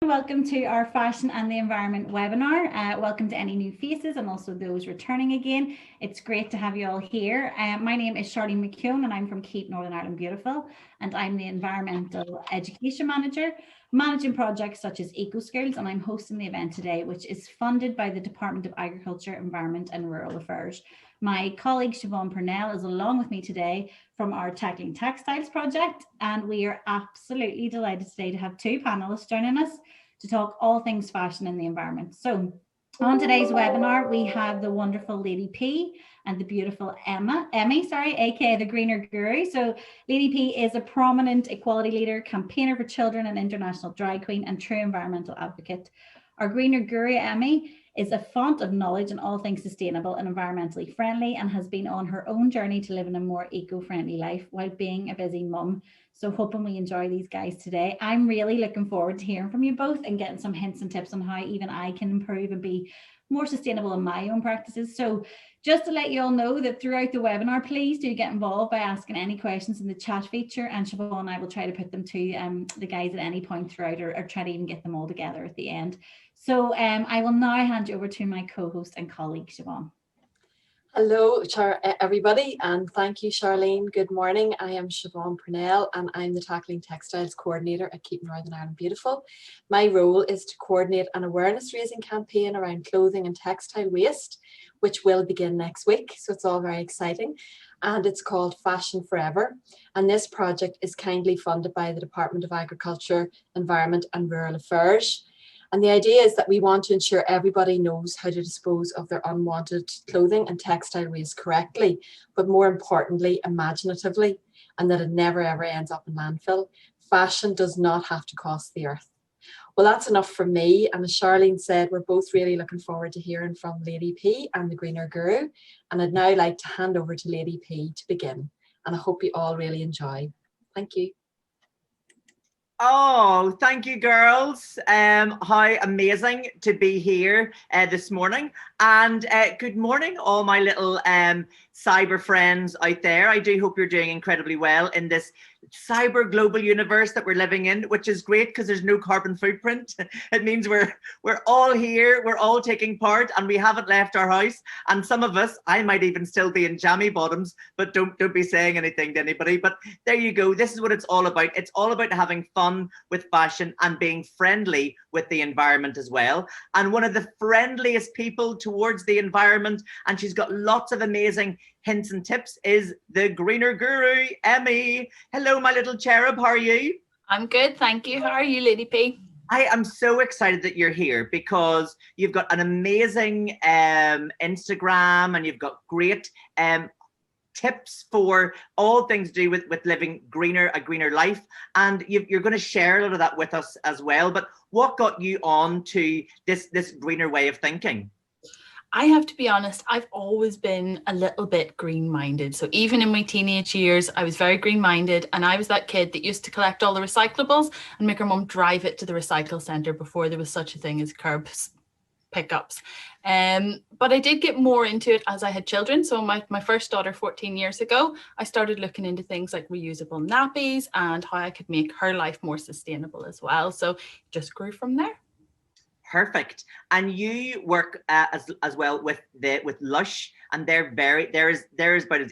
Welcome to our Fashion and the Environment webinar. Welcome to any new faces and also those returning again. It's great to have you all here. My name is Charlene McKeown and I'm from Keep Northern Ireland Beautiful, and I'm the Environmental Education Manager, managing projects such as Eco Schools, and I'm hosting the event today, which is funded by the Department of Agriculture, Environment and Rural Affairs. My colleague Siobhan Purnell is along with me today from our Tackling Textiles project, and we are absolutely delighted today to have two panelists joining us to talk all things fashion and the environment. So on today's webinar, we have the wonderful Lady P and the beautiful Emmy, aka the Greener Guru. So Lady P is a prominent equality leader, campaigner for children, and international drag queen, and true environmental advocate. Our Greener Guru, Emmy, is a font of knowledge in all things sustainable and environmentally friendly, and has been on her own journey to living a more eco-friendly life while being a busy mum. So hoping we enjoy these guys today. I'm really looking forward to hearing from you both and getting some hints and tips on how even I can improve and be more sustainable in my own practices. So just to let you all know that throughout the webinar, please do get involved by asking any questions in the chat feature, and Siobhan and I will try to put them to the guys at any point throughout, or try to even get them all together at the end. So I will now hand you over to my co-host and colleague, Siobhan. Hello, everybody, and thank you, Charlene. Good morning. I am Siobhan Purnell, and I'm the Tackling Textiles Coordinator at Keep Northern Ireland Beautiful. My role is to coordinate an awareness-raising campaign around clothing and textile waste, which will begin next week, so it's all very exciting. And it's called Fashion Forever. And this project is kindly funded by the Department of Agriculture, Environment and Rural Affairs. And the idea is that we want to ensure everybody knows how to dispose of their unwanted clothing and textile waste correctly, but more importantly, imaginatively, and that it never ever ends up in landfill. Fashion does not have to cost the earth. Well, that's enough from me. And as Charlene said, we're both really looking forward to hearing from Lady P and the Greener Guru. And I'd now like to hand over to Lady P to begin. And I hope you all really enjoy. Thank you. Oh, thank you, girls. How amazing to be here this morning. And good morning, all my little cyber friends out there. I do hope you're doing incredibly well in this cyber global universe that we're living in, which is great because there's no carbon footprint. It means we're all here, we're all taking part, and we haven't left our house. And some of us, I might even still be in jammy bottoms, but don't be saying anything to anybody. But there you go. This is what it's all about. It's all about having fun with fashion and being friendly with the environment as well. And one of the friendliest people towards the environment, and she's got lots of amazing hints and tips, is the Greener Guru, Emmy. Hello, my little cherub. How are you? I'm good, thank you. How are you, Lady P? I am so excited that you're here because you've got an amazing Instagram, and you've got great tips for all things to do with living a greener life, and you're going to share a lot of that with us as well. But what got you on to this greener way of thinking? I have to be honest, I've always been a little bit green-minded. So even in my teenage years, I was very green-minded, and I was that kid that used to collect all the recyclables and make her mum drive it to the recycle centre before there was such a thing as curb pickups. But I did get more into it as I had children. So my first daughter 14 years ago, I started looking into things like reusable nappies and how I could make her life more sustainable as well. So it just grew from there. Perfect. And you work as well with Lush, and they're about as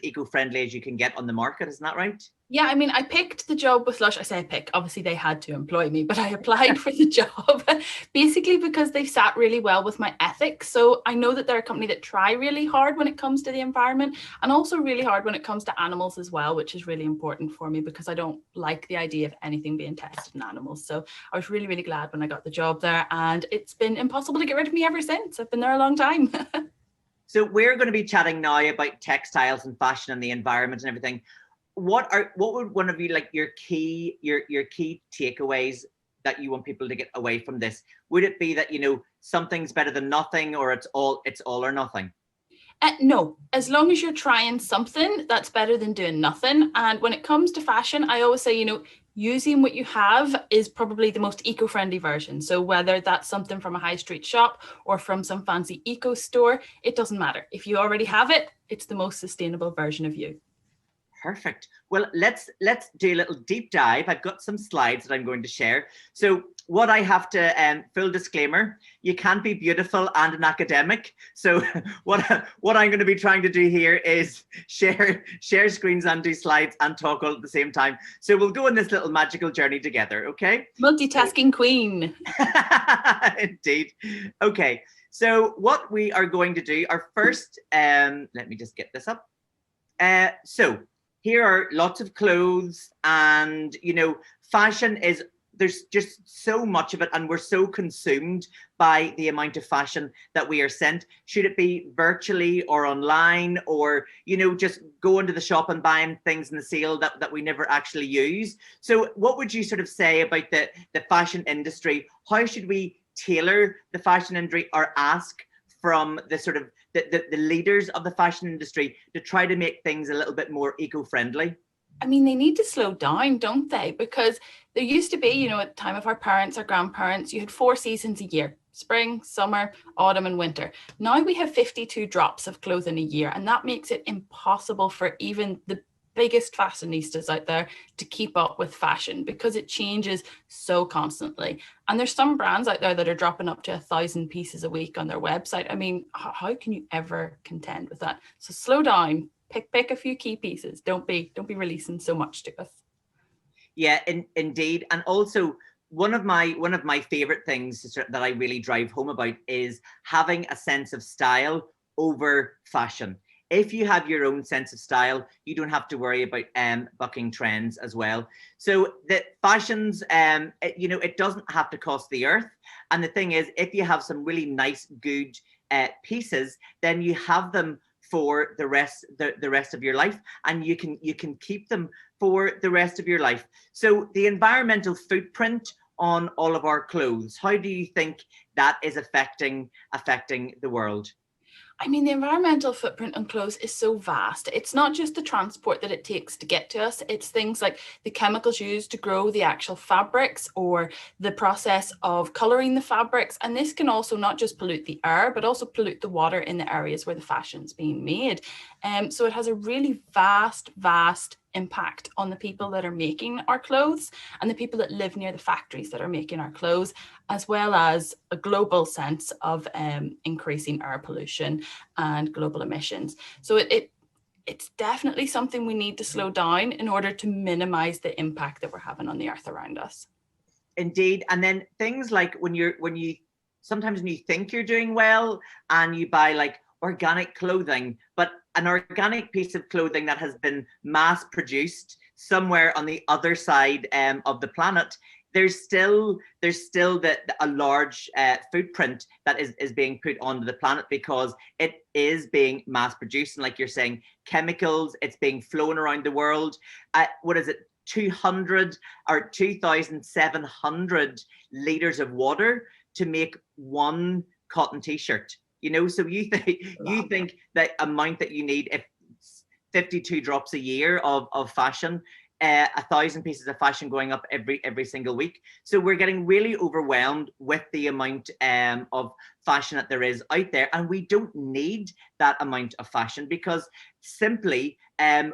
eco-friendly as you can get on the market, isn't that right? Yeah, I mean, I picked the job with Lush. I say I picked, obviously they had to employ me, but I applied for the job basically because they sat really well with my ethics. So I know that they're a company that try really hard when it comes to the environment, and also really hard when it comes to animals as well, which is really important for me because I don't like the idea of anything being tested in animals. So I was really, really glad when I got the job there, and it's been impossible to get rid of me ever since. I've been there a long time. So we're going to be chatting now about textiles and fashion and the environment and everything. What would one of you, like, your key takeaways that you want people to get away from this? Would it be that, something's better than nothing, or it's all or nothing? No, as long as you're trying something, that's better than doing nothing. And when it comes to fashion, I always say, using what you have is probably the most eco-friendly version. So whether that's something from a high street shop or from some fancy eco store, it doesn't matter. If you already have it, it's the most sustainable version of you. Perfect. Well, let's do a little deep dive. I've got some slides that I'm going to share. So what I have to, full disclaimer, you can't be beautiful and an academic. So what I'm going to be trying to do here is share screens and do slides and talk all at the same time. So we'll go on this little magical journey together, okay? Multitasking queen. Indeed. Okay. So what we are going to do, our first, let me just get this up. So here are lots of clothes, and, you know, fashion is, there's just so much of it, and we're so consumed by the amount of fashion that we are sent. Should it be virtually or online, or, you know, just go into the shop and buying things in the sale that we never actually use? So what would you sort of say about the fashion industry? How should we tailor the fashion industry, or ask from the sort of the leaders of the fashion industry to try to make things a little bit more eco-friendly? I mean, they need to slow down, don't they? Because there used to be, you know, at the time of our parents, our grandparents, you had 4 seasons a year: spring, summer, autumn, and winter. Now we have 52 drops of clothing a year, and that makes it impossible for even the biggest fashionistas out there to keep up with fashion, because it changes so constantly. And there's some brands out there that are dropping up to 1,000 pieces a week on their website. I mean, how can you ever contend with that? So slow down, pick a few key pieces. Don't be releasing so much to us. Yeah, indeed. And also, one of my favorite things that I really drive home about is having a sense of style over fashion. If you have your own sense of style, you don't have to worry about bucking trends as well. So the fashions, you know, it doesn't have to cost the earth. And the thing is, if you have some really nice, good pieces, then you have them for the rest of your life, and you can keep them for the rest of your life. So the environmental footprint on all of our clothes, how do you think that is affecting the world? I mean, the environmental footprint on clothes is so vast. It's not just the transport that it takes to get to us. It's things like the chemicals used to grow the actual fabrics, or the process of colouring the fabrics. And this can also not just pollute the air, but also pollute the water in the areas where the fashion's being made. So it has a really vast impact on the people that are making our clothes and the people that live near the factories that are making our clothes, as well as a global sense of increasing air pollution and global emissions. So it's definitely something we need to slow down in order to minimize the impact that we're having on the earth around us. Indeed. And then things like when you sometimes when you think you're doing well and you buy like organic clothing, but an organic piece of clothing that has been mass produced somewhere on the other side of the planet, there's still a large footprint that is being put onto the planet, because it is being mass produced. And like you're saying, chemicals, it's being flown around the world. What is it? 200 or 2,700 liters of water to make one cotton t-shirt. You know, so you think that amount that you need, if 52 drops a year of fashion, 1,000 pieces of fashion going up every single week. So we're getting really overwhelmed with the amount of fashion that there is out there, and we don't need that amount of fashion, because simply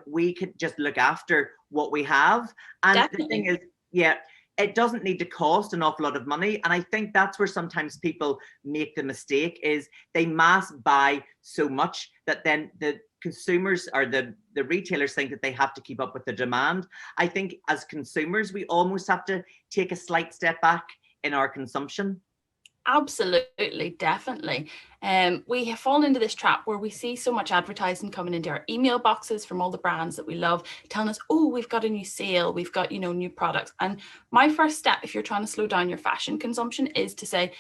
we can just look after what we have. And definitely. The thing is, yeah, it doesn't need to cost an awful lot of money. And I think that's where sometimes people make the mistake, is they mass buy so much that then the consumers or the retailers think that they have to keep up with the demand. I think as consumers, we almost have to take a slight step back in our consumption. Absolutely, definitely. We have fallen into this trap where we see so much advertising coming into our email boxes from all the brands that we love, telling us, oh, we've got a new sale, we've got, you know, new products. And my first step, if you're trying to slow down your fashion consumption, is to say,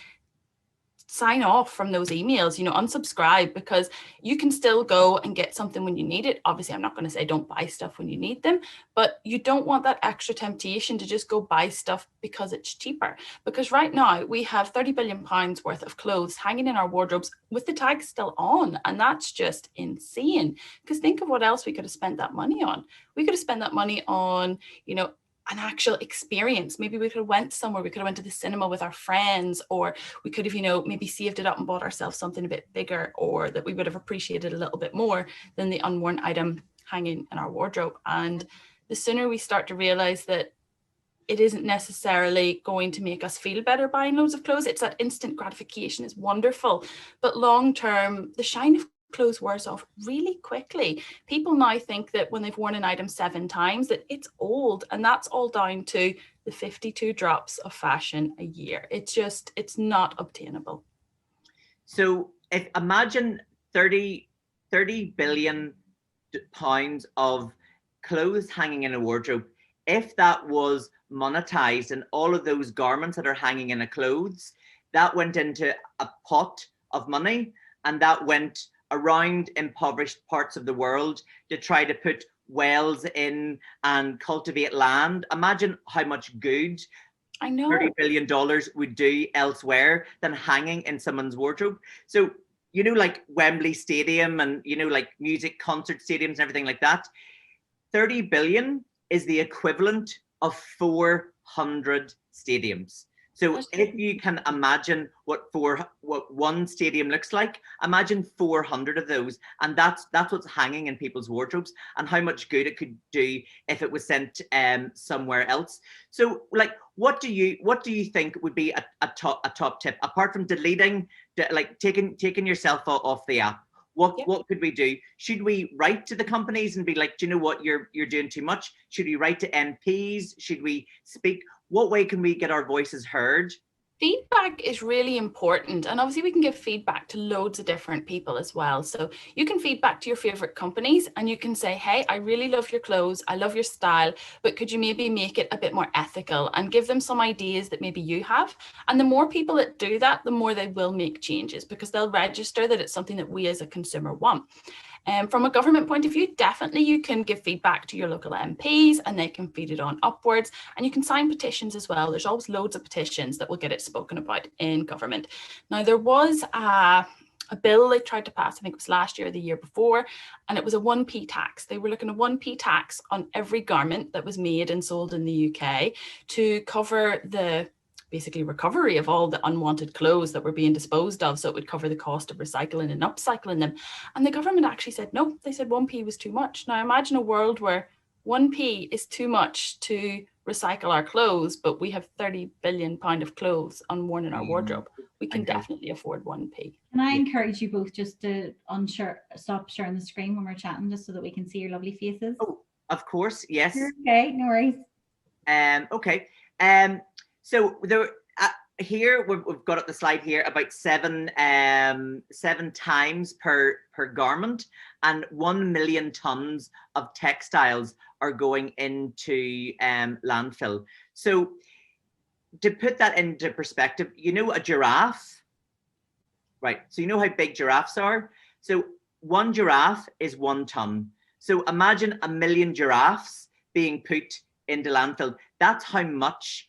sign off from those emails, you know, unsubscribe, because you can still go and get something when you need it. Obviously, I'm not going to say don't buy stuff when you need them, but you don't want that extra temptation to just go buy stuff because it's cheaper. Because right now we have 30 billion pounds worth of clothes hanging in our wardrobes with the tags still on. And that's just insane. Because think of what else we could have spent that money on. We could have spent that money on, you know, an actual experience. Maybe we could have went somewhere, we could have went to the cinema with our friends, or we could have, you know, maybe saved it up and bought ourselves something a bit bigger, or that we would have appreciated a little bit more than the unworn item hanging in our wardrobe. And the sooner we start to realize that it isn't necessarily going to make us feel better buying loads of clothes. It's that instant gratification is wonderful, but long term, the shine of clothes wears off really quickly. People now think that when they've worn an item 7 times that it's old, and that's all down to the 52 drops of fashion a year. It's not obtainable. So if imagine 30 billion pounds of clothes hanging in a wardrobe, if that was monetized and all of those garments that are hanging in a clothes, that went into a pot of money, and that went around impoverished parts of the world to try to put wells in and cultivate land. Imagine how much good I know $30 billion would do elsewhere than hanging in someone's wardrobe. So, you know, like Wembley Stadium and, you know, like music concert stadiums and everything like that, 30 billion is the equivalent of 400 stadiums. So if you can imagine what one stadium looks like, imagine 400 of those, and that's what's hanging in people's wardrobes, and how much good it could do if it was sent somewhere else. So, like, what do you think would be a top tip, apart from deleting, like taking yourself off the app? What could we do? Should we write to the companies and be like, do you know what, you're doing too much? Should we write to MPs? Should we speak? What way can we get our voices heard? Feedback is really important, and obviously we can give feedback to loads of different people as well. So you can feedback to your favorite companies and you can say, hey, I really love your clothes, I love your style, but could you maybe make it a bit more ethical, and give them some ideas that maybe you have. And the more people that do that, the more they will make changes, because they'll register that it's something that we as a consumer want. From a government point of view, definitely you can give feedback to your local MPs and they can feed it on upwards, and you can sign petitions as well. There's always loads of petitions that will get it spoken about in government. Now, there was a bill they tried to pass, I think it was last year or the year before, and it was a 1p tax. They were looking at 1p tax on every garment that was made and sold in the UK to cover the basically recovery of all the unwanted clothes that were being disposed of, so it would cover the cost of recycling and upcycling them. And the government actually said no. They said 1p was too much. Now imagine a world where 1p is too much to recycle our clothes, but we have 30 billion pound of clothes unworn in our wardrobe. We can definitely afford 1p. Can I encourage you both just to stop sharing the screen when we're chatting, just so that we can see your lovely faces? Oh, of course, yes. Okay, no worries. Okay. So there, here we've got up the slide here about seven times per garment, and 1 million tons of textiles are going into landfill. So to put that into perspective, you know, a giraffe, right? So you know how big giraffes are. So one giraffe is 1 ton. So imagine 1 million giraffes being put into landfill. That's how much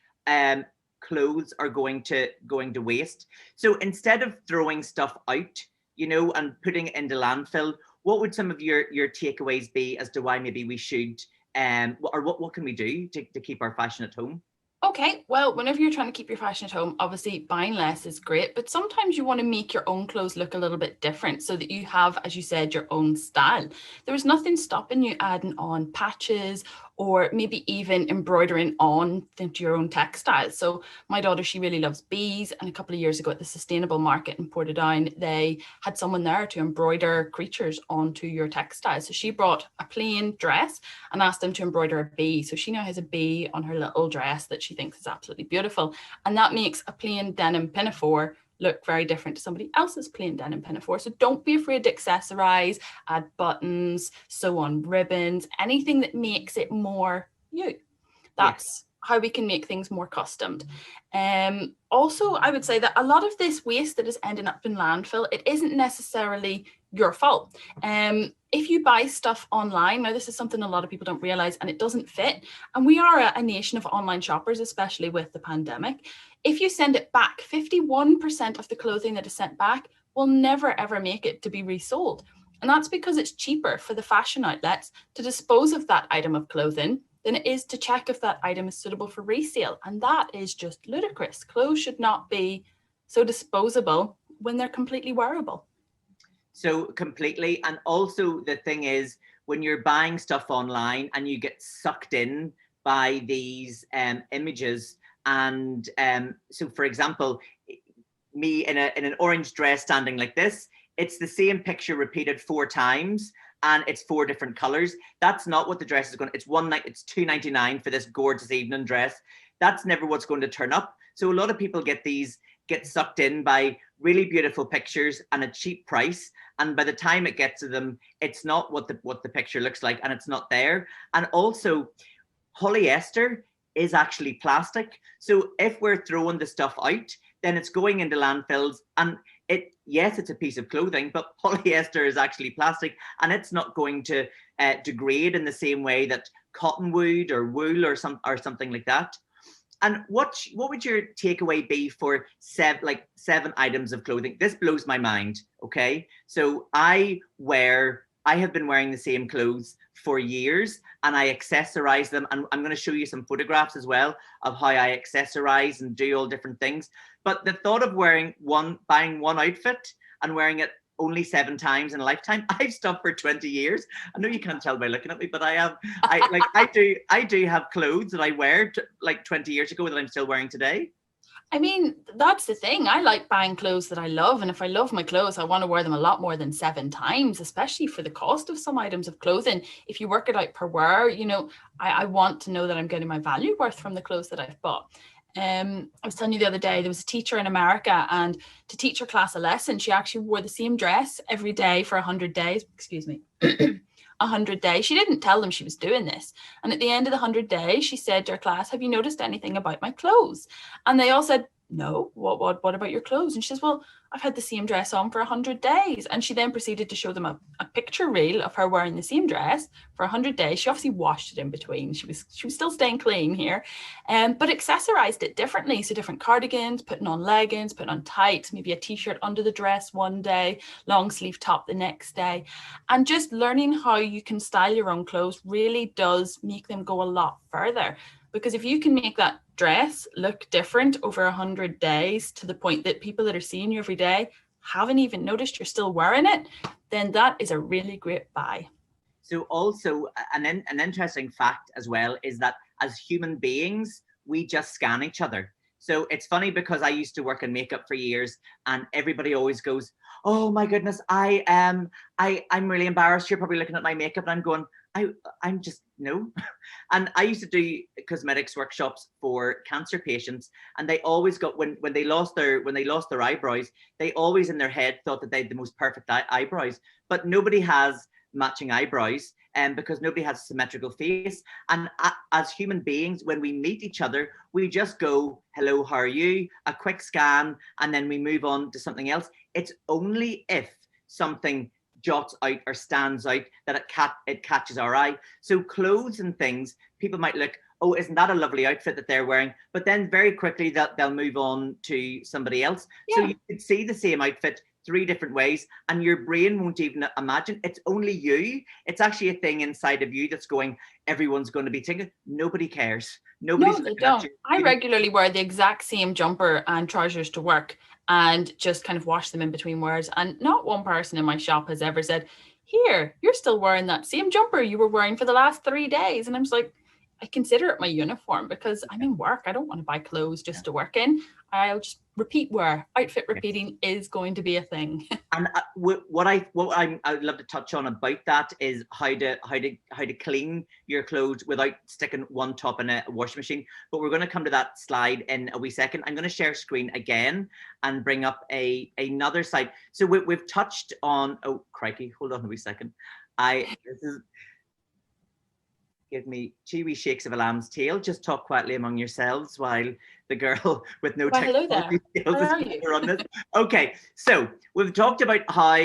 clothes are going to waste. So instead of throwing stuff out, you know, and putting it into landfill, what would some of your takeaways be as to why maybe we should, or what can we do to keep our fashion at home? Okay, well, whenever you're trying to keep your fashion at home, obviously buying less is great, but sometimes you want to make your own clothes look a little bit different so that you have, as you said, your own style. There is nothing stopping you adding on patches or maybe even embroidering on into your own textiles. So my daughter, she really loves bees, and a couple of years ago at the Sustainable Market in Portadown, they had someone there to embroider creatures onto your textiles. So she brought a plain dress and asked them to embroider a bee. So she now has a bee on her little dress that she thinks is absolutely beautiful. And that makes a plain denim pinafore look very different to somebody else's plain denim pinafore. So don't be afraid to accessorize, add buttons, sew on ribbons, anything that makes it more you. That's how we can make things more customed. Also, I would say that a lot of this waste that is ending up in landfill, it isn't necessarily your fault. If you buy stuff online, now this is something a lot of people don't realize, and it doesn't fit, and we are a nation of online shoppers, especially with the pandemic. If you send it back, 51% of the clothing that is sent back will never ever make it to be resold. And that's because it's cheaper for the fashion outlets to dispose of that item of clothing than it is to check if that item is suitable for resale. And that is just ludicrous. Clothes should not be so disposable when they're completely wearable. So completely. And also the thing is, when you're buying stuff online and you get sucked in by these images. And so, for example, me in an orange dress standing like this, it's the same picture repeated 4 times and it's 4 different colors. That's not what the dress is going to, it's $2.99 for this gorgeous evening dress. That's never what's going to turn up. So a lot of people get sucked in by really beautiful pictures and a cheap price. And by the time it gets to them, it's not what the picture looks like, and it's not there. And also, polyester is actually plastic. So if we're throwing the stuff out, then it's going into landfills. And yes, it's a piece of clothing, but polyester is actually plastic, and it's not going to degrade in the same way that cottonwood or wool or something like that. And what would your takeaway be for 7 items of clothing? This blows my mind. Okay, so I have been wearing the same clothes for years, and I accessorize them. And I'm going to show you some photographs as well of how I accessorize and do all different things. But the thought of buying one outfit and wearing it only 7 times in a lifetime, I've stuff for 20 years. I know you can't tell by looking at me, but I do have clothes that I wear like 20 years ago that I'm still wearing today. I mean, that's the thing. I like buying clothes that I love. And if I love my clothes, I want to wear them a lot more than 7 times, especially for the cost of some items of clothing. If you work it out per wear, I want to know that I'm getting my value worth from the clothes that I've bought. I was telling you the other day, there was a teacher in America, and to teach her class a lesson, she actually wore the same dress every day for 100 days. Excuse me. 100 days. She didn't tell them she was doing this. And at the end of the 100 days, she said to her class, "Have you noticed anything about my clothes?" And they all said, "No, what about your clothes?" And she says, "Well, I've had the same dress on for 100 days. And she then proceeded to show them a picture reel of her wearing the same dress for 100 days. She obviously washed it in between. She was still staying clean here, but accessorized it differently. So different cardigans, putting on leggings, putting on tights, maybe a t-shirt under the dress one day, long sleeve top the next day. And just learning how you can style your own clothes really does make them go a lot further. Because if you can make that dress look different over 100 days to the point that people that are seeing you every day haven't even noticed you're still wearing it, then that is a really great buy. So also an interesting fact as well is that as human beings, we just scan each other. So it's funny because I used to work in makeup for years, and everybody always goes, "Oh my goodness, I'm really embarrassed. You're probably looking at my makeup." And I'm going, I'm just, no. And I used to do cosmetics workshops for cancer patients, and they always got, when they lost their eyebrows, they always in their head thought that they had the most perfect eyebrows, but nobody has matching eyebrows, because nobody has a symmetrical face. And as human beings, when we meet each other, we just go, "Hello, how are you?" A quick scan, and then we move on to something else. It's only if something jots out or stands out that it catches our eye. So clothes and things, people might look, "Oh, isn't that a lovely outfit that they're wearing?" But then very quickly they'll move on to somebody else. Yeah. So you could see the same outfit 3 different ways, and your brain won't even imagine. It's only you. It's actually a thing inside of you that's going, everyone's going to be thinking. Nobody cares. Nobody's. No, they don't. I regularly wear the exact same jumper and trousers to work, and just kind of wash them in between wears. And not one person in my shop has ever said, "Here, you're still wearing that same jumper you were wearing for the last 3 days." And I'm just like, I consider it my uniform because I'm in work. I don't want to buy clothes just to work in. I'll just repeat wear. Outfit repeating is going to be a thing. And what I'd love to touch on about that is how to clean your clothes without sticking one top in a washing machine. But we're going to come to that slide in a wee second. I'm going to share screen again and bring up another slide. So we've touched on. Oh crikey! Hold on a wee second. Give me 2 wee shakes of a lamb's tail. Just talk quietly among yourselves while the girl with no technology skills is on this. Okay, so we've talked about how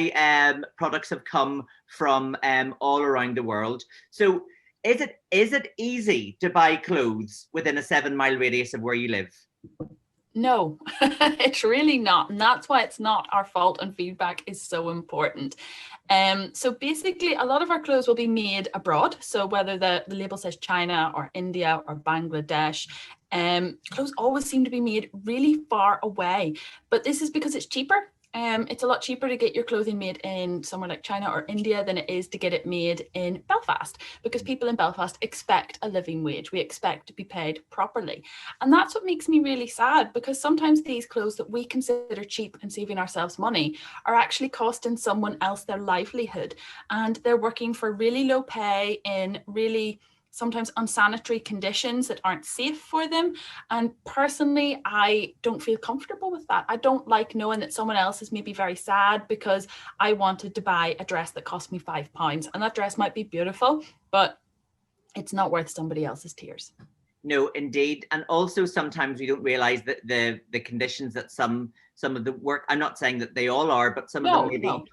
products have come from all around the world. So is it easy to buy clothes within a 7-mile radius of where you live? No, it's really not. And that's why it's not our fault, and feedback is so important. So basically, a lot of our clothes will be made abroad. So whether the label says China or India or Bangladesh, clothes always seem to be made really far away. But this is because it's cheaper It's a lot cheaper to get your clothing made in somewhere like China or India than it is to get it made in Belfast, because people in Belfast expect a living wage. We expect to be paid properly. And that's what makes me really sad, because sometimes these clothes that we consider cheap and saving ourselves money are actually costing someone else their livelihood. And they're working for really low pay in really sometimes unsanitary conditions that aren't safe for them. And personally, I don't feel comfortable with that. I don't like knowing that someone else is maybe very sad because I wanted to buy a dress that cost me £5. And that dress might be beautiful, but it's not worth somebody else's tears. No, indeed. And also sometimes we don't realize that the conditions that some of the work, I'm not saying that they all are, but some of them maybe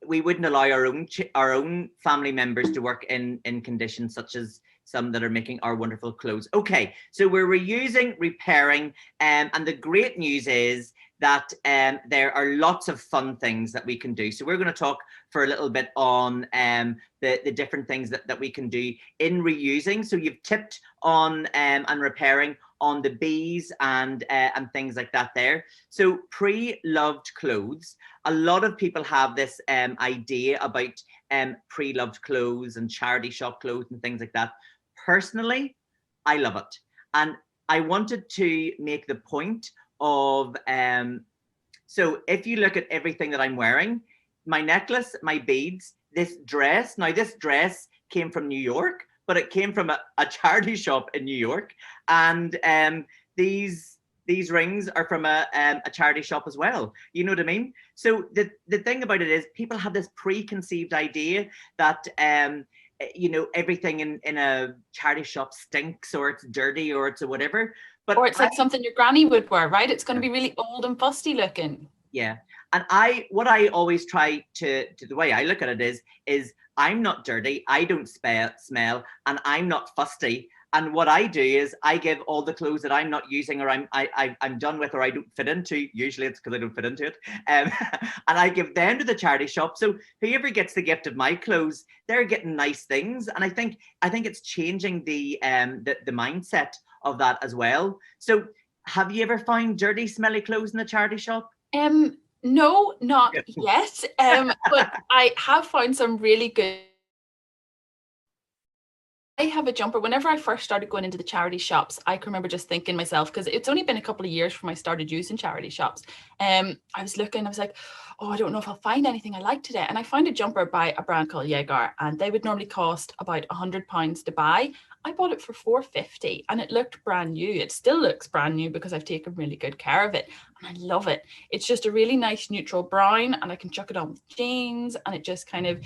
we wouldn't allow our own family members to work in conditions such as some that are making our wonderful clothes. Okay, so we're reusing, repairing, and the great news is that there are lots of fun things that we can do. So we're going to talk for a little bit on the different things that we can do in reusing. So you've tipped on and repairing on the bees and things like that there. So pre-loved clothes. A lot of people have this idea about pre-loved clothes and charity shop clothes and things like that. Personally, I love it. And I wanted to make the point of, so if you look at everything that I'm wearing, my necklace, my beads, this dress, now this dress came from New York, but it came from a charity shop in New York. And these rings are from a charity shop as well. You know what I mean? So the thing about it is people have this preconceived idea that, you know, everything in a charity shop stinks or it's dirty or it's a whatever. But or it's like something your granny would wear, right? It's going to be really old and fusty looking. Yeah. And what I always try to the way I look at it is I'm not dirty, I don't smell, and I'm not fusty. And what I do is I give all the clothes that I'm not using or I'm done with or I don't fit into. Usually it's because I don't fit into it. And I give them to the charity shop. So whoever gets the gift of my clothes, they're getting nice things. And I think it's changing the mindset of that as well. So have you ever found dirty, smelly clothes in the charity shop? No, not yet. But I have found some really good. I have a jumper. Whenever I first started going into the charity shops, I can remember just thinking myself, because it's only been a couple of years from I started using charity shops. I was looking, I was like, oh, I don't know if I'll find anything I like today. And I found a jumper by a brand called Jaeger, and they would normally cost about £100 to buy. I bought it for £4.50 and it looked brand new. It still looks brand new because I've taken really good care of it. And I love it. It's just a really nice neutral brown, and I can chuck it on with jeans, and it just kind of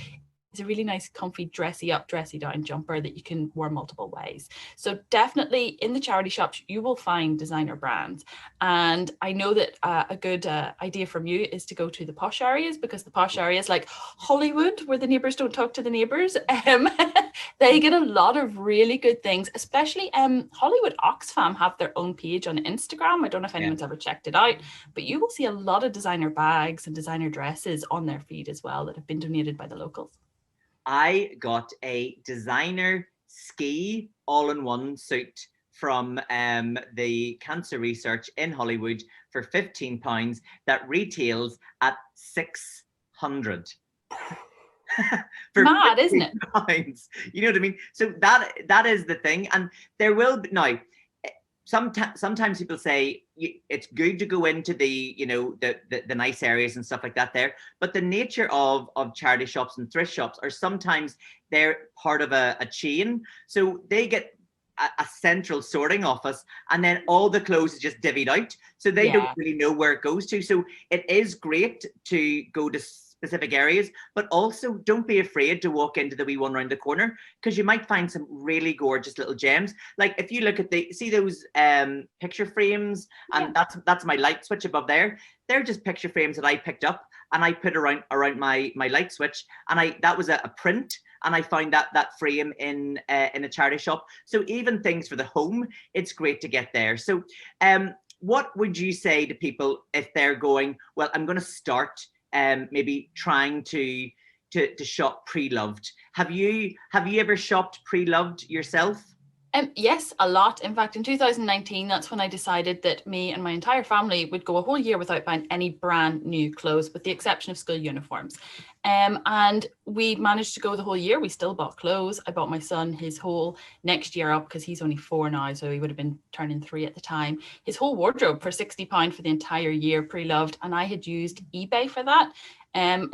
is a really nice, comfy, dressy up, dressy down jumper that you can wear multiple ways. So definitely in the charity shops, you will find designer brands. And I know that a good idea from you is to go to the posh areas, because the posh areas like Hollywood, where the neighbors don't talk to the neighbors, they get a lot of really good things, especially Hollywood Oxfam have their own page on Instagram. I don't know if anyone's ever checked it out, but you will see a lot of designer bags and designer dresses on their feed as well that have been donated by the locals. I got a designer ski all-in-one suit from the Cancer Research in Hollywood for £15 that retails at £600. Mad, isn't it? You know what I mean? So that is the thing. And there will be, now, sometimes people say it's good to go into the nice areas and stuff like that there, but the nature of charity shops and thrift shops are sometimes they're part of a chain, so they get a central sorting office, and then all the clothes is just divvied out, so they don't really know where it goes to. So it is great to go to specific areas, but also don't be afraid to walk into the wee one around the corner, because you might find some really gorgeous little gems. Like if you look at see those picture frames, and that's my light switch above there. They're just picture frames that I picked up and I put around my light switch, and that was a print, and I found that frame in a charity shop. So even things for the home, it's great to get there. So what would you say to people if they're going, well, I'm going to start maybe trying to shop pre-loved? Have you ever shopped pre-loved yourself? Yes, a lot. In fact, in 2019, that's when I decided that me and my entire family would go a whole year without buying any brand new clothes, with the exception of school uniforms. And we managed to go the whole year. We still bought clothes. I bought my son his whole next year up, because he's only 4 now, so he would have been turning 3 at the time. His whole wardrobe for £60 for the entire year, pre-loved, and I had used eBay for that.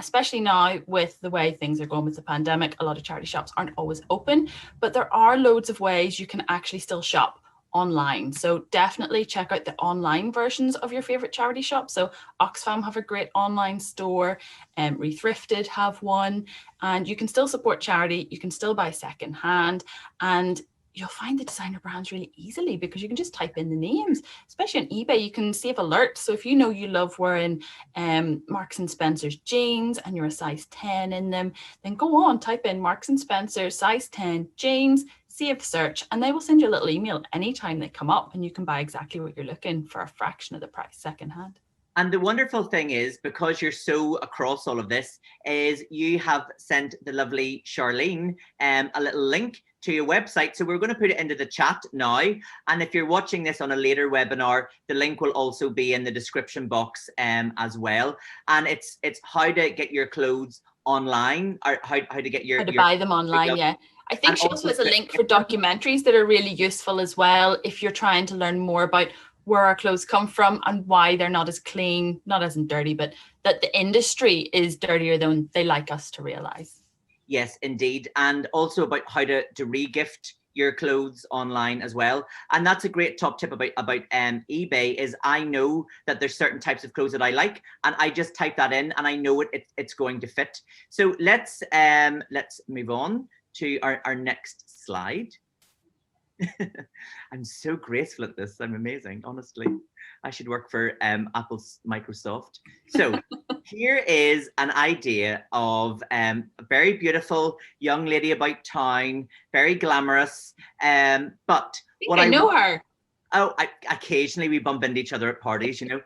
Especially now with the way things are going with the pandemic, a lot of charity shops aren't always open, but there are loads of ways you can actually still shop online. So definitely check out the online versions of your favorite charity shop. So Oxfam have a great online store, Rethrifted have one, and you can still support charity. You can still buy secondhand, and you'll find the designer brands really easily because you can just type in the names. Especially on eBay, you can save alerts. So if you know you love wearing Marks and Spencer's jeans and you're a size 10 in them, then go on, type in Marks and Spencer size 10 jeans, save search, and they will send you a little email anytime they come up, and you can buy exactly what you're looking for a fraction of the price secondhand. And the wonderful thing is, because you're so across all of this, is you have sent the lovely Charlene a little link to your website. So we're going to put it into the chat now. And if you're watching this on a later webinar, the link will also be in the description box as well. And it's how to get your clothes online, or how to get your... How to buy them online, yeah. I think she also has a link for documentaries that are really useful as well, if you're trying to learn more about where our clothes come from and why they're not as clean, not as in dirty, but that the industry is dirtier than they like us to realize. Yes, indeed. And also about how to re-gift your clothes online as well. And that's a great top tip about eBay, is I know that there's certain types of clothes that I like, and I just type that in and I know it's going to fit. So let's move on to our next slide. I'm so graceful at this. I'm amazing, honestly. I should work for Apple's Microsoft. So here is an idea of a very beautiful young lady about town, very glamorous. But what I know her. Oh, occasionally we bump into each other at parties, you know.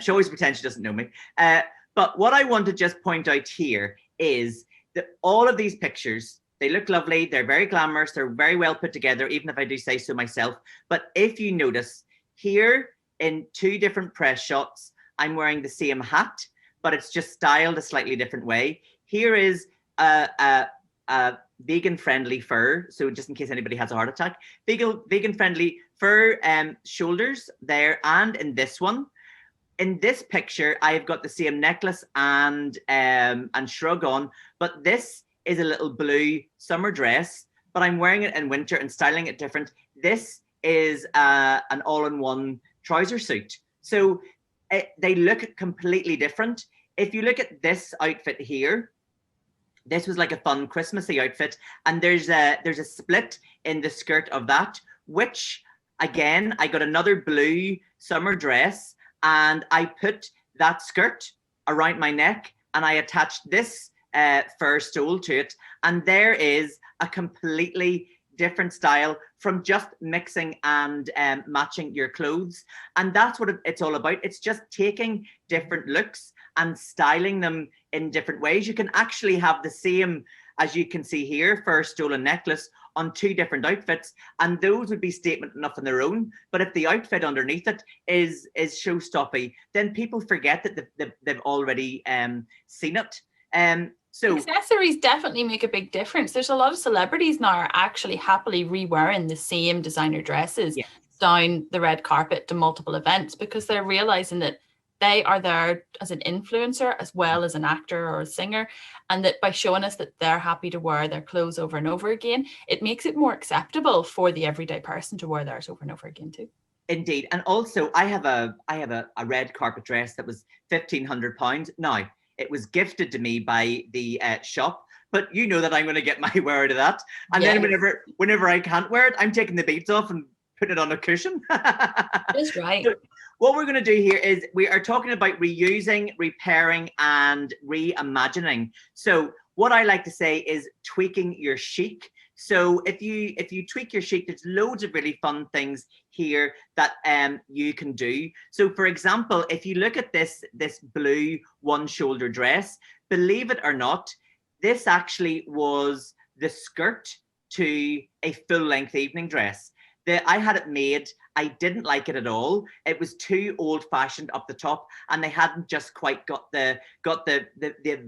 She always pretends she doesn't know me. But what I want to just point out here is that all of these pictures, they look lovely. They're very glamorous. They're very well put together, even if I do say so myself. But if you notice here in 2 different press shots, I'm wearing the same hat, but it's just styled a slightly different way. Here is a vegan friendly fur. So just in case anybody has a heart attack, vegan friendly fur shoulders there. And in this one, in this picture, I've got the same necklace and shrug on, but this is a little blue summer dress, but I'm wearing it in winter and styling it different. This is an all-in-one trouser suit. So they look completely different. If you look at this outfit here, this was like a fun Christmassy outfit, and there's a split in the skirt of that, which again, I got another blue summer dress, and I put that skirt around my neck, and I attached this fur stole to it, and there is a completely different style from just mixing and matching your clothes. And that's what it's all about. It's just taking different looks and styling them in different ways. You can actually have the same, as you can see here, fur stole and necklace on 2 different outfits, and those would be statement enough on their own. But if the outfit underneath it is showstoppy, then people forget that they've already seen it. So accessories definitely make a big difference. There's a lot of celebrities now are actually happily re-wearing the same designer dresses down the red carpet to multiple events, because they're realizing that they are there as an influencer as well as an actor or a singer, and that by showing us that they're happy to wear their clothes over and over again, it makes it more acceptable for the everyday person to wear theirs over and over again too. Indeed. And also I have a red carpet dress that was £1,500. Now, it was gifted to me by the shop, but you know that I'm going to get my wear out of that. And then whenever I can't wear it, I'm taking the beads off and putting it on a cushion. That's right. So what we're going to do here is we are talking about reusing, repairing, and reimagining. So what I like to say is tweaking your chic. So if you tweak your chic, there's loads of really fun things here that you can do. So for example, if you look at this blue one shoulder dress, believe it or not, this actually was the skirt to a full-length evening dress. I had it made. I didn't like it at all. It was too old-fashioned up the top, and they hadn't just quite got the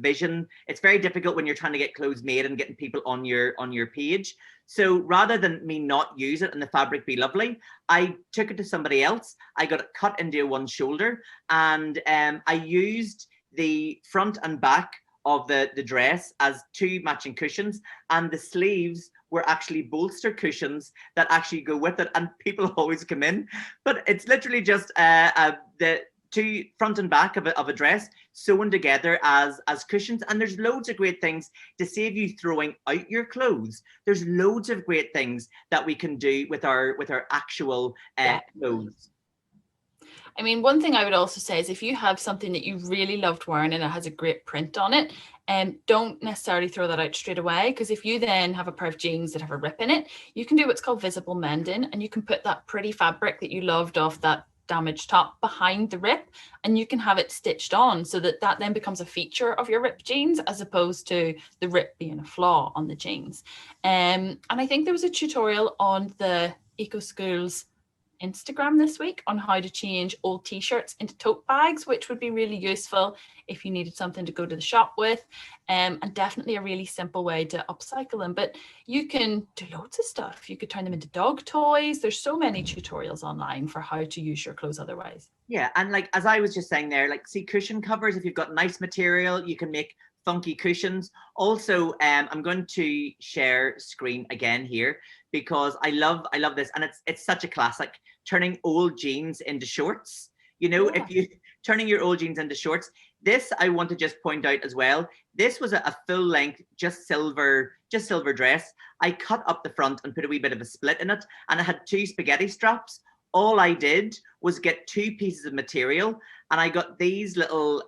vision. It's very difficult when you're trying to get clothes made and getting people on your page. So rather than me not use it and the fabric be lovely, I took it to somebody else. I got it cut into one shoulder, and I used the front and back of the dress as two matching cushions, and the sleeves were actually bolster cushions that actually go with it, and people always come in, but it's literally just the two front and back of a dress sewn together as cushions. And there's loads of great things to save you throwing out your clothes. There's loads of great things that we can do with our actual clothes. I mean, one thing I would also say is if you have something that you really loved wearing and it has a great print on it, don't necessarily throw that out straight away, because if you then have a pair of jeans that have a rip in it, you can do what's called visible mending, and you can put that pretty fabric that you loved off that damaged top behind the rip, and you can have it stitched on so that then becomes a feature of your ripped jeans, as opposed to the rip being a flaw on the jeans. And I think there was a tutorial on the Eco Schools Instagram this week on how to change old t-shirts into tote bags, which would be really useful if you needed something to go to the shop with, and definitely a really simple way to upcycle them. But you can do loads of stuff. You could turn them into dog toys. There's so many tutorials online for how to use your clothes otherwise. Yeah, and like as I was just saying there, like see cushion covers. If you've got nice material, you can make funky cushions. Also, I'm going to share screen again here because I love this, and it's such a classic. Turning old jeans into shorts. You know, if you turning your old jeans into shorts. This I want to just point out as well. This was a full length, just silver dress. I cut up the front and put a wee bit of a split in it, and it had two spaghetti straps. All I did was get two pieces of material, and I got these little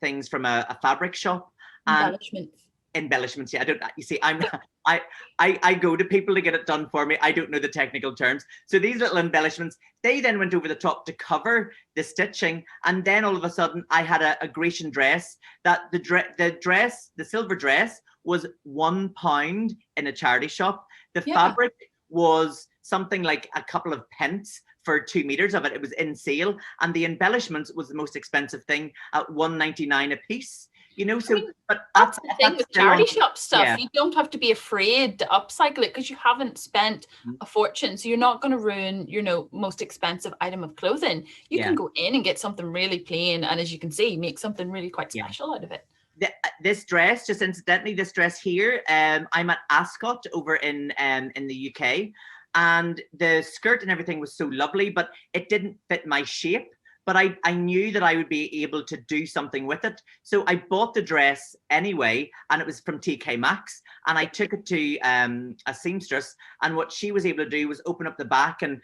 things from a fabric shop. Embellishments. Yeah, you see, I go to people to get it done for me. I don't know the technical terms. So these little embellishments, they then went over the top to cover the stitching. And then all of a sudden I had a Grecian dress that the silver dress was £1 in a charity shop. The fabric was something like a couple of pence for 2 meters of it. It was in sale. And the embellishments was the most expensive thing at £1.99 a piece. You know, so but that's the thing with charity shop stuff. Yeah. You don't have to be afraid to upcycle it because you haven't spent a fortune. So you're not going to ruin your most expensive item of clothing. You can go in and get something really plain, and as you can see, make something really quite special out of it. This dress, just incidentally, this dress here, I'm at Ascot over in the UK, and the skirt and everything was so lovely, but it didn't fit my shape. But I knew that I would be able to do something with it. So I bought the dress anyway, and it was from TK Maxx. And I took it to a seamstress. And what she was able to do was open up the back and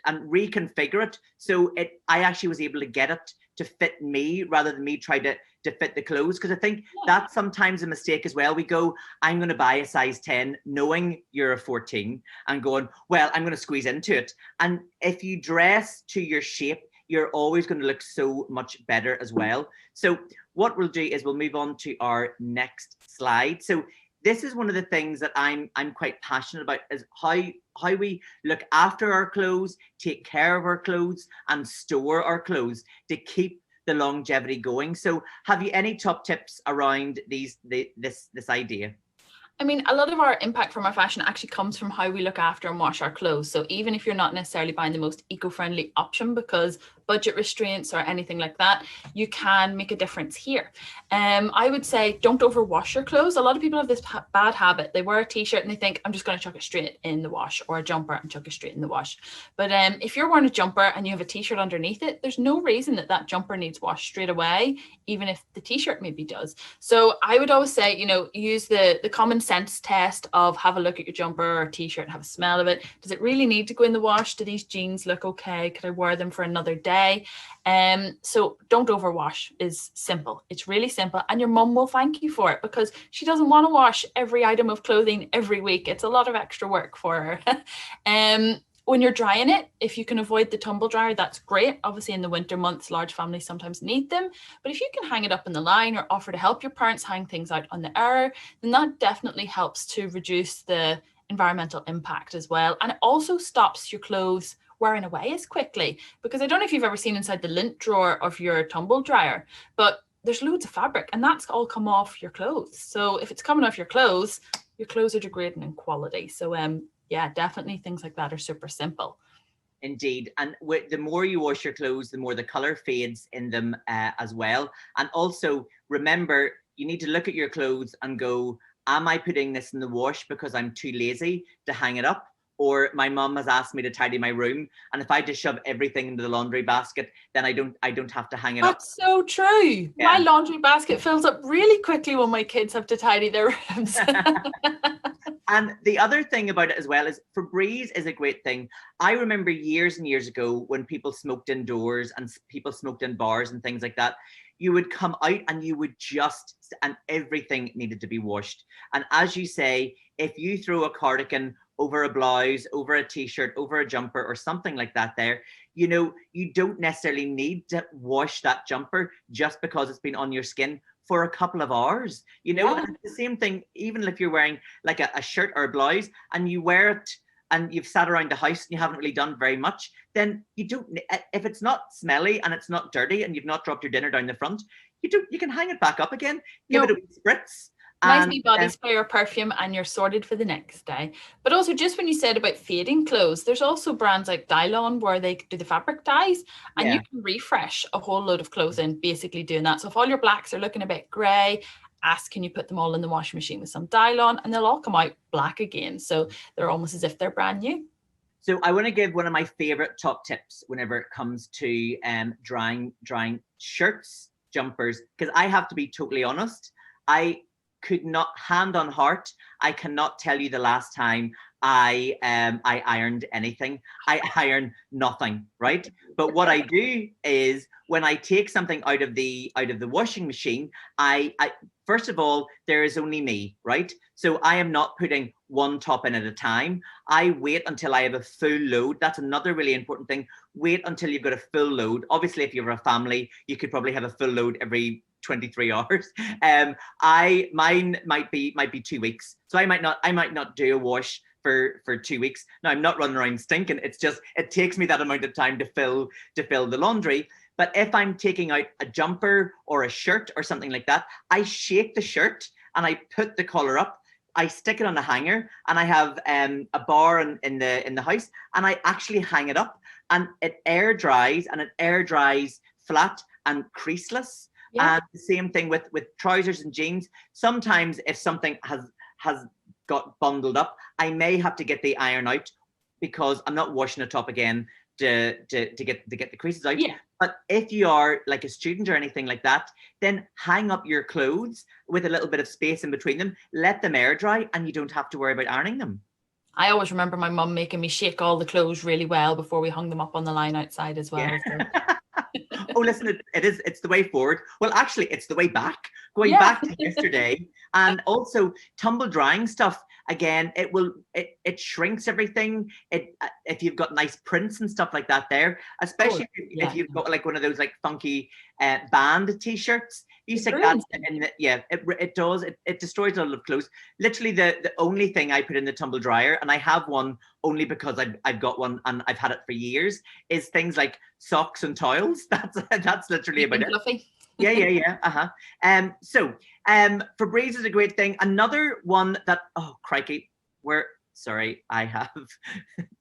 reconfigure it. So I actually was able to get it to fit me rather than me try to fit the clothes. Because I think that's sometimes a mistake as well. We go, I'm going to buy a size 10 knowing you're a 14 and going, well, I'm going to squeeze into it. And if you dress to your shape, you're always going to look so much better as well. So what we'll do is we'll move on to our next slide. So this is one of the things that I'm quite passionate about, is how we look after our clothes, take care of our clothes, and store our clothes to keep the longevity going. So have you any top tips around this idea? I mean, a lot of our impact from our fashion actually comes from how we look after and wash our clothes. So even if you're not necessarily buying the most eco-friendly option because budget restraints or anything like that, you can make a difference here. I would say don't overwash your clothes. A lot of people have this bad habit. They wear a t-shirt and they think, I'm just going to chuck it straight in the wash, or a jumper and chuck it straight in the wash. But if you're wearing a jumper and you have a t-shirt underneath it, there's no reason that jumper needs washed straight away, even if the t-shirt maybe does. So I would always say, use the common sense test of have a look at your jumper or t-shirt and have a smell of it. Does it really need to go in the wash? Do these jeans look okay? Could I wear them for another day? So don't overwash is simple. It's really simple, and your mum will thank you for it because she doesn't want to wash every item of clothing every week. It's a lot of extra work for her. When you're drying it, if you can avoid the tumble dryer, that's great. Obviously in the winter months, large families sometimes need them, but if you can hang it up in the line or offer to help your parents hang things out on the air, then that definitely helps to reduce the environmental impact as well. And it also stops your clothes wearing away as quickly, because I don't know if you've ever seen inside the lint drawer of your tumble dryer, but there's loads of fabric and that's all come off your clothes. So if it's coming off your clothes are degrading in quality. So yeah, definitely things like that are super simple. Indeed. And the more you wash your clothes, the more the color fades in them as well. And also remember, you need to look at your clothes and go, am I putting this in the wash because I'm too lazy to hang it up? Or my mum has asked me to tidy my room, and if I just shove everything into the laundry basket, then I don't have to hang it up. That's so true. Yeah. My laundry basket fills up really quickly when my kids have to tidy their rooms. And the other thing about it as well is Febreze is a great thing. I remember years and years ago when people smoked indoors and people smoked in bars and things like that, you would come out and you would and everything needed to be washed. And as you say, if you throw a cardigan over a blouse, over a t-shirt, over a jumper or something like that there, you know, you don't necessarily need to wash that jumper just because it's been on your skin for a couple of hours, you know. Yeah. And it's the same thing, even if you're wearing like a shirt or a blouse and you wear it and you've sat around the house and you haven't really done very much, then you don't, if it's not smelly and it's not dirty and you've not dropped your dinner down the front, you can hang it back up again, give it a wee spritz. Nice wee body spray or perfume and you're sorted for the next day. But also, just when you said about fading clothes, there's also brands like Dylon where they do the fabric dyes, and you can refresh a whole load of clothing basically doing that. So if all your blacks are looking a bit grey, ask, can you put them all in the washing machine with some Dylon, and they'll all come out black again. So they're almost as if they're brand new. So I want to give one of my favorite top tips whenever it comes to drying shirts, jumpers, because I have to be totally honest. I could not, hand on heart, I cannot tell you the last time I ironed anything. I iron nothing, right? But what I do is when I take something out of the washing machine, I first of all, there is only me, right? So I am not putting one top in at a time. I wait until I have a full load. That's another really important thing. Wait until you've got a full load. Obviously, if you have a family, you could probably have a full load every 23 hours. Mine might be 2 weeks. So I might not do a wash for 2 weeks. Now I'm not running around stinking. It's just, it takes me that amount of time to fill the laundry. But if I'm taking out a jumper or a shirt or something like that, I shake the shirt and I put the collar up. I stick it on a hanger, and I have a bar in the house, and I actually hang it up, and it air dries, and it air dries flat and creaseless. Yeah. And the same thing with trousers and jeans. Sometimes if something has got bundled up, I may have to get the iron out because I'm not washing it up again to get the creases out. Yeah. But if you are like a student or anything like that, then hang up your clothes with a little bit of space in between them, let them air dry, and you don't have to worry about ironing them. I always remember my mum making me shake all the clothes really well before we hung them up on the line outside as well. Yeah. So. Oh, listen, it's the way forward. Well, actually, it's the way back. Going back to yesterday, and also tumble drying stuff. Again, it shrinks everything. If you've got nice prints and stuff like that there, especially if you've got like one of those like funky band t-shirts, you stick that in. It does. It destroys a lot of clothes. Literally, the only thing I put in the tumble dryer, and I have one only because I've got one and I've had it for years, is things like socks and towels. That's literally about it. Yeah. So Febreze is a great thing. Another one that, oh crikey, sorry, I have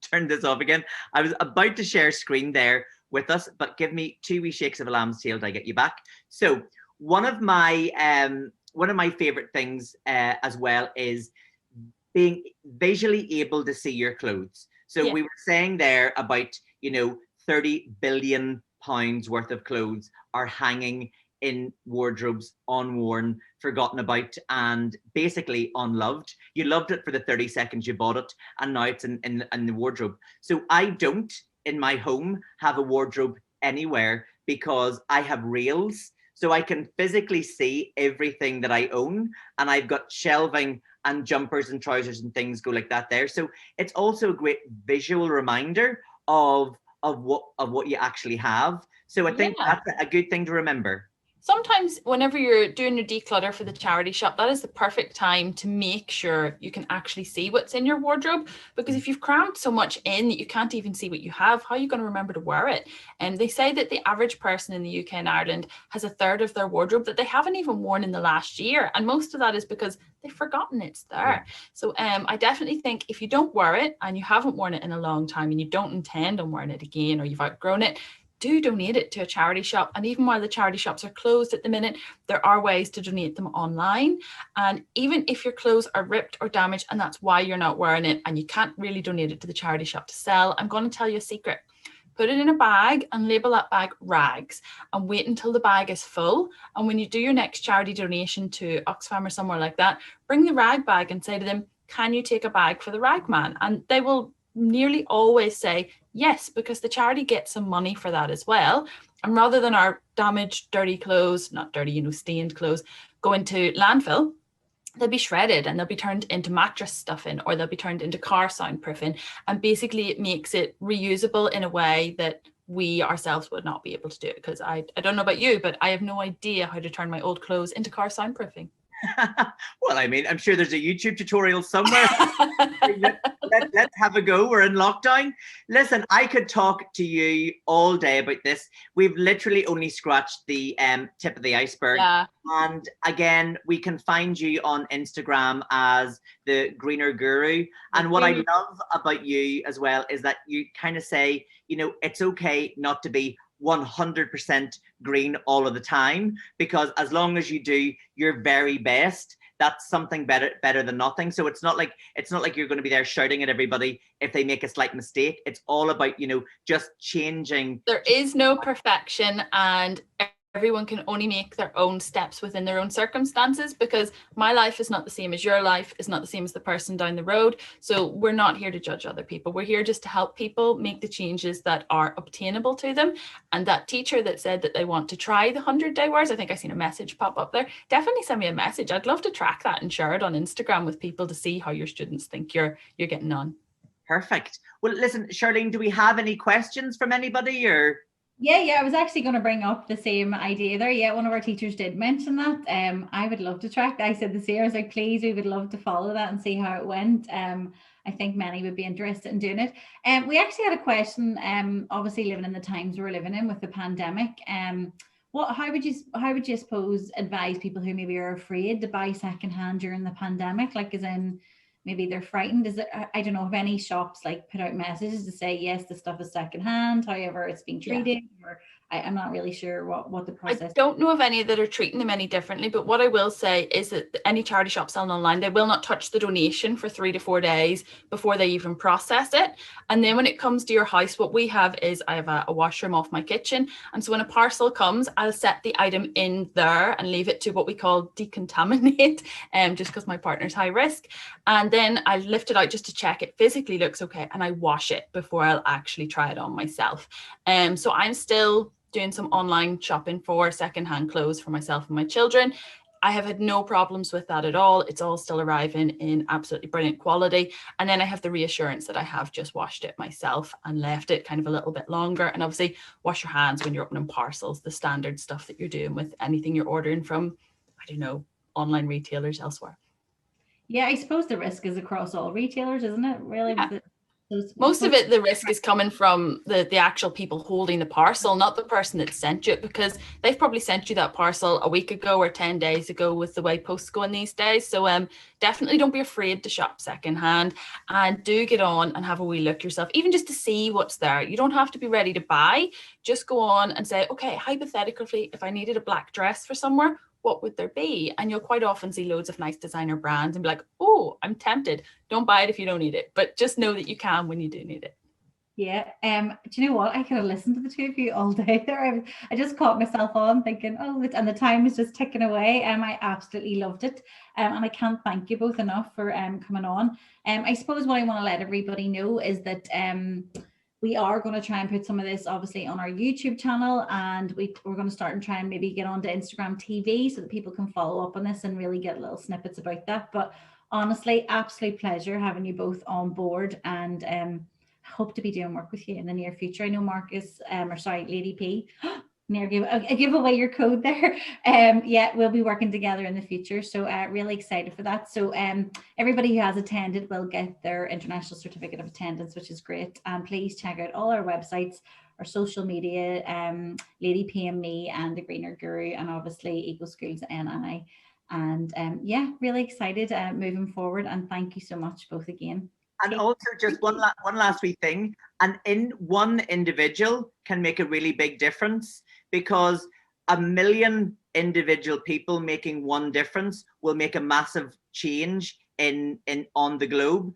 turned this off again. I was about to share screen there with us, but give me 2 wee shakes of a lamb's tail till I get you back. So one of my favorite things as well is being visually able to see your clothes. So we were saying there about, 30 billion pounds worth of clothes are hanging in wardrobes, unworn, forgotten about, and basically unloved. You loved it for the 30 seconds you bought it, and now it's in the wardrobe. So I don't, in my home, have a wardrobe anywhere because I have rails. So I can physically see everything that I own, and I've got shelving and jumpers and trousers and things go like that there. So it's also a great visual reminder of what you actually have. So I think that's a good thing to remember. Sometimes whenever you're doing your declutter for the charity shop, that is the perfect time to make sure you can actually see what's in your wardrobe. Because if you've crammed so much in that you can't even see what you have, how are you going to remember to wear it? And they say that the average person in the UK and Ireland has a third of their wardrobe that they haven't even worn in the last year. And most of that is because they've forgotten it's there. So I definitely think if you don't wear it and you haven't worn it in a long time and you don't intend on wearing it again, or you've outgrown it, do donate it to a charity shop. And even while the charity shops are closed at the minute, there are ways to donate them online. And even if your clothes are ripped or damaged and that's why you're not wearing it and you can't really donate it to the charity shop to sell, I'm going to tell you a secret. Put it in a bag and label that bag rags and wait until the bag is full. And when you do your next charity donation to Oxfam or somewhere like that, bring the rag bag and say to them, can you take a bag for the rag man? And they will nearly always say yes, because the charity gets some money for that as well. And rather than our damaged, dirty clothes, not dirty, stained clothes, go into landfill, they'll be shredded and they'll be turned into mattress stuffing, or they'll be turned into car soundproofing. And basically it makes it reusable in a way that we ourselves would not be able to do it. Because I don't know about you, but I have no idea how to turn my old clothes into car soundproofing. Well, I mean, I'm sure there's a YouTube tutorial somewhere. Let's have a go. We're in lockdown. Listen, I could talk to you all day about this. We've literally only scratched the tip of the iceberg. Yeah. And again, we can find you on Instagram as the Greener Guru. And what I love about you as well is that you kind of say, it's okay not to be 100% green all of the time, because as long as you do your very best, that's something better than nothing. So it's not like you're going to be there shouting at everybody if they make a slight mistake. It's all about, just changing. There is no perfection, and everyone can only make their own steps within their own circumstances, because my life is not the same as your life, is not the same as the person down the road. So we're not here to judge other people. We're here just to help people make the changes that are obtainable to them. And that teacher that said that they want to try the 100-day wears, I think I seen a message pop up there. Definitely send me a message. I'd love to track that and share it on Instagram with people to see how your students think you're getting on. Perfect. Well, listen, Charlene, do we have any questions from anybody or? Yeah, I was actually going to bring up the same idea there. Yeah, one of our teachers did mention that. I would love to track. I said this year, I was like, please, we would love to follow that and see how it went. I think many would be interested in doing it. We actually had a question, obviously living in the times we're living in with the pandemic. How would you suppose advise people who maybe are afraid to buy secondhand during the pandemic? Like, as in, maybe they're frightened. Is it, I don't know if any shops like put out messages to say, yes, the stuff is secondhand, however it's being treated, or I'm not really sure what the process. I don't know of any that are treating them any differently, but what I will say is that any charity shop selling online, they will not touch the donation for 3 to 4 days before they even process it. And then when it comes to your house, what we have is I have a washroom off my kitchen. And so when a parcel comes, I'll set the item in there and leave it to what we call decontaminate, just because my partner's high risk. And then I lift it out just to check it physically looks okay. And I wash it before I'll actually try it on myself. So I'm still doing some online shopping for secondhand clothes for myself and my children. I have had no problems with that at all. It's all still arriving in absolutely brilliant quality. And then I have the reassurance that I have just washed it myself and left it kind of a little bit longer. And obviously wash your hands when you're opening parcels, the standard stuff that you're doing with anything you're ordering from, I don't know, online retailers elsewhere. Yeah, I suppose the risk is across all retailers, isn't it? Really? Yeah. Most of it, the risk is coming from the actual people holding the parcel, not the person that sent you it, because they've probably sent you that parcel a week ago or 10 days ago with the way posts going these days. So definitely don't be afraid to shop secondhand, and do get on and have a wee look yourself, even just to see what's there. You don't have to be ready to buy. Just go on and say, okay, hypothetically, if I needed a black dress for somewhere, what would there be? And you'll quite often see loads of nice designer brands and be like, oh, I'm tempted. Don't buy it if you don't need it, but just know that you can when you do need it. Yeah. Do you know what? I could have listened to the two of you all day there. I just caught myself on thinking, and the time is just ticking away. I absolutely loved it. And I can't thank you both enough for coming on. I suppose what I want to let everybody know is that we are going to try and put some of this obviously on our YouTube channel, and we're going to start and try and maybe get onto Instagram TV so that people can follow up on this and really get little snippets about that. But honestly, absolute pleasure having you both on board, and hope to be doing work with you in the near future. I know Lady P, give away your code there. Yeah, we'll be working together in the future. So really excited for that. So everybody who has attended will get their international certificate of attendance, which is great. And please check out all our websites, our social media, Lady PME and The Greener Guru, and obviously Eco Schools NI. And yeah, really excited moving forward. And thank you so much both again. And also just one last wee thing, one individual can make a really big difference, because 1 million individual people making one difference will make a massive change on the globe.